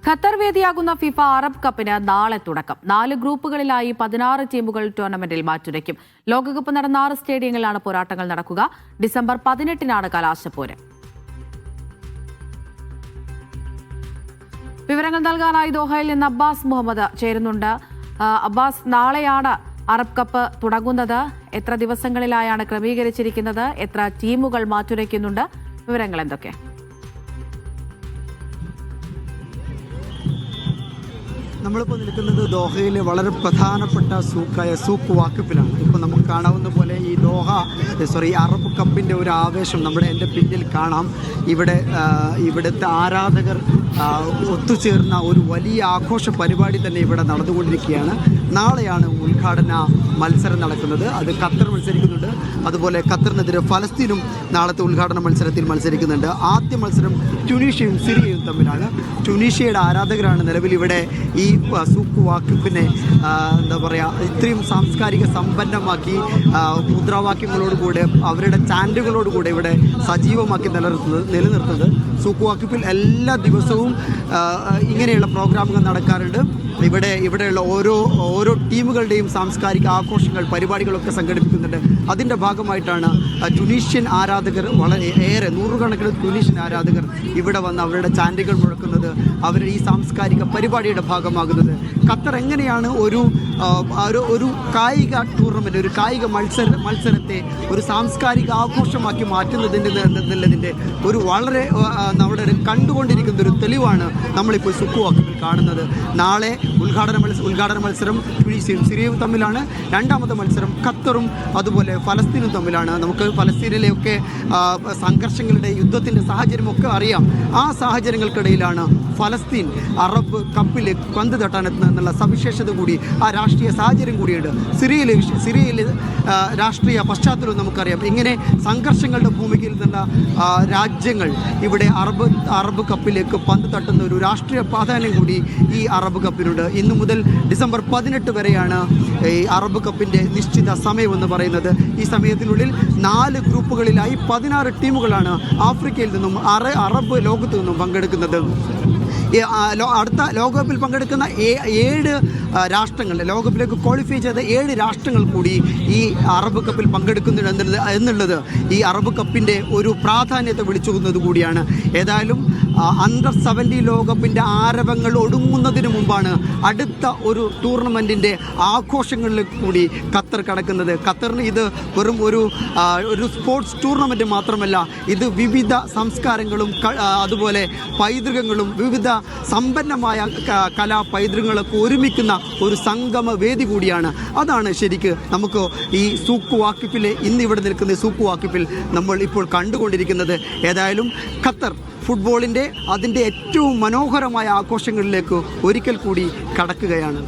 Qatar വേദിയാകുന്ന FIFA Arab കപ്പിന് നാളെ തുടക്കം. 4 ഗ്രൂപ്പുകളിലായി 16 ടീമുകൾ ടൂർണമെന്റിൽ മാറ്റുരയ്ക്കും. ലോകകപ്പ് നടന്ന 6 സ്റ്റേഡിയങ്ങളിലാണ് പോരാട്ടങ്ങൾ നടക്കുക. ഡിസംബർ 18-നാണ് കലാശപ്പോര്. വിവരങ്ങൾ നൽകാനായി ദോഹയിൽ നിന്ന് അബ്ബാസ് മുഹമ്മദ് ചേരുന്നുണ്ട്. അബ്ബാസ്, നാളെയാണ് അറബ് കപ്പ് തുടങ്ങുന്നത്. എത്ര ദിവസങ്ങളിലായാണ് ക്രമീകരിച്ചിരിക്കുന്നത്? എത്ര ടീമുകൾ മാറ്റുരയ്ക്കുന്നുണ്ട്? വിവരങ്ങൾ എന്തൊക്കെ? നമ്മളിപ്പോൾ നിൽക്കുന്നത് ദോഹയിലെ വളരെ പ്രധാനപ്പെട്ട സൂക്കായ സൂക്ക് വാക്കിഫിലാണ്. ഇപ്പോൾ നമുക്ക് കാണാവുന്ന പോലെ ഈ അറബ് കപ്പിൻ്റെ ഒരു ആവേശം എൻ്റെ പിന്നിൽ കാണാം. ഇവിടുത്തെ ആരാധകർ ഒത്തുചേർന്ന ഒരു വലിയ ആഘോഷ പരിപാടി തന്നെ ഇവിടെ നടന്നുകൊണ്ടിരിക്കുകയാണ്. നാളെയാണ് ഉദ്ഘാടന മത്സരം നടക്കുന്നത്. അത് ഖത്തർ മത്സരിക്കുന്നുണ്ട്. അതുപോലെ ഖത്തറിനെതിരെ ഫലസ്തീനും നാളത്തെ ഉദ്ഘാടന മത്സരത്തിൽ മത്സരിക്കുന്നുണ്ട്. ആദ്യ മത്സരം ട്യൂണീഷ്യയും സിറിയയും തമ്മിലാണ്. ട്യൂണീഷ്യയുടെ ആരാധകരാണ് നിലവിൽ ഇവിടെ ഈ സൂക്ക് വാക്കിഫിനെ ഇത്രയും സാംസ്കാരിക സമ്പന്നമാക്കി മുദ്രാവാക്യങ്ങളോടുകൂടെ അവരുടെ ചാൻഡുകളോടുകൂടെ ഇവിടെ സജീവമാക്കി നിലനിർത്തുന്നത്. സൂക്ക് വാക്കിഫിൽ എല്ലാ ദിവസവും ഇങ്ങനെയുള്ള പ്രോഗ്രാമുകൾ നടക്കാറുണ്ട്. ഇവിടെയുള്ള ഓരോ ടീമുകളുടെയും സാംസ്കാരിക ആഘോഷങ്ങൾ, പരിപാടികളൊക്കെ സംഘടിപ്പിക്കുന്നുണ്ട്. അതിൻ്റെ ഭാഗമായിട്ടാണ് ട്യൂണീഷ്യൻ ആരാധകർ ഏറെ നൂറുകണക്കിന് ട്യൂണീഷ്യൻ ആരാധകർ ഇവിടെ വന്ന് അവരുടെ ചാൻഡുകൾ മുഴക്കുന്നത്, അവരുടെ ഈ സാംസ്കാരിക പരിപാടിയുടെ ഭാഗമാകുന്നത്. ഖത്തർ എങ്ങനെയാണ് ഒരു കായിക ടൂർണമെൻറ്റ്, ഒരു കായിക മത്സരത്തെ ഒരു സാംസ്കാരിക ആഘോഷമാക്കി മാറ്റുന്നതിൻ്റെ ഒരു വളരെ നമ്മുടെ കണ്ടുകൊണ്ടിരിക്കുന്ന ഒരു തെളിവാണ് നമ്മളിപ്പോൾ സുക്ക് വാക്കിഫിൽ കാണുന്നത്. നാളെ ഉദ്ഘാടന മത്സരം ട്യൂണീഷ്യയും സിറിയയും തമ്മിലാണ്. രണ്ടാമത്തെ മത്സരം ഖത്തറും അതുപോലെ ഫലസ്തീനും തമ്മിലാണ്. നമുക്ക് ഫലസ്തീനിലെയൊക്കെ സംഘർഷങ്ങളുടെ, യുദ്ധത്തിൻ്റെ സാഹചര്യമൊക്കെ അറിയാം. ആ സാഹചര്യങ്ങൾക്കിടയിലാണ് ഫലസ്തീൻ അറബ് കപ്പിൽ പന്ത് തട്ടാനെത്തുന്നത് എന്നുള്ള സവിശേഷത കൂടി, ആ രാഷ്ട്രീയ സാഹചര്യം കൂടിയുണ്ട്. സിറിയയിലെ രാഷ്ട്രീയ പശ്ചാത്തലവും നമുക്കറിയാം. ഇങ്ങനെ സംഘർഷങ്ങളുടെ ഭൂമികയിൽ നിന്നുള്ള രാജ്യങ്ങൾ ഇവിടെ അറബ് കപ്പിലേക്ക് പന്ത് തട്ടുന്ന ഒരു രാഷ്ട്രീയ പ്രാധാന്യം കൂടി ഈ അറബ് കപ്പിനുണ്ട്. ഇന്നു മുതൽ ഡിസംബർ 18 വരെയാണ് ഈ അറബ് കപ്പിൻ്റെ നിശ്ചിത സമയമെന്ന് പറയുന്നത്. ഈ സമയത്തിനുള്ളിൽ 4 ഗ്രൂപ്പുകളിലായി 16 ടീമുകളാണ് ആഫ്രിക്കയിൽ നിന്നും അറബ് ലോകത്തു നിന്നും പങ്കെടുക്കുന്നത്. അടുത്ത ലോകകപ്പിൽ പങ്കെടുക്കുന്ന 7 രാഷ്ട്രങ്ങൾ, ലോകകപ്പിലേക്ക് ക്വാളിഫൈ ചെയ്ത 7 രാഷ്ട്രങ്ങൾ കൂടി ഈ അറബ് കപ്പിൽ പങ്കെടുക്കുന്നുണ്ട് എന്നുള്ളത് ഈ അറബ് കപ്പിൻ്റെ ഒരു പ്രാധാന്യത്തെ വിളിച്ചുകൊന്നത് കൂടിയാണ്. ഏതായാലും അണ്ടർ 17 ലോകകപ്പിൻ്റെ ആരവങ്ങൾ ഒടുങ്ങുന്നതിന് മുമ്പാണ് അടുത്ത ഒരു ടൂർണമെൻറ്റിൻ്റെ ആഘോഷങ്ങളിൽ കൂടി ഖത്തർ കടക്കുന്നത്. ഖത്തറിന് ഇത് വെറും ഒരു സ്പോർട്സ് ടൂർണമെൻറ്റ് മാത്രമല്ല, ഇത് വിവിധ സംസ്കാരങ്ങളും അതുപോലെ പൈതൃകങ്ങളും വിവിധ സമ്പന്നമായ കലാ പൈതൃകങ്ങളൊക്കെ ഒരുമിക്കുന്ന ഒരു സംഗമ വേദി കൂടിയാണ്. അതാണ് ശരിക്ക് നമുക്ക് ഈ സൂക്ക് വാക്കിഫിലെ ഇന്നിവിടെ നിൽക്കുന്ന സൂക്ക് വാക്കിഫിൽ നമ്മൾ ഇപ്പോൾ കണ്ടുകൊണ്ടിരിക്കുന്നത്. ഏതായാലും ഖത്തർ ഫുട്ബോളിൻ്റെ അതിൻ്റെ ഏറ്റവും മനോഹരമായ ആഘോഷങ്ങളിലേക്ക് ഒരിക്കൽ കൂടി കടക്കുകയാണ്.